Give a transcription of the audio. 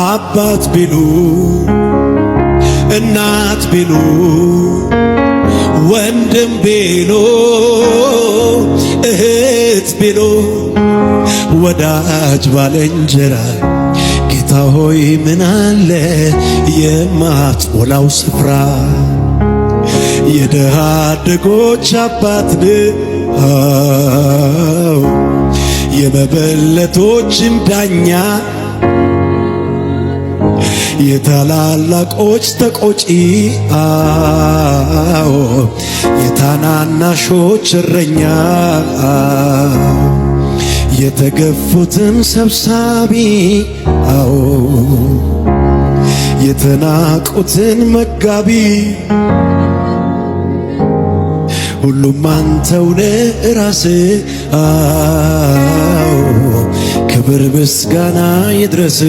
አባት ቢሉ እናት ቢሉ ወንድም ቢሉ እህት ቢሉ ወዳጅ ባልንጀራ ጌታ ሆይ ምን አለ የማትሞላው ስፍራ የድሃ አደጎች አባት የመበለቶችም ዳኛ የታላላቆች ተቆጪ የታናናሾች እረኛ የተገፉትን ሰብሳቢ የተናቁትን መጋቢ ሁሉም አንተውነ ራስህ ክብር ምስጋና ይድረስ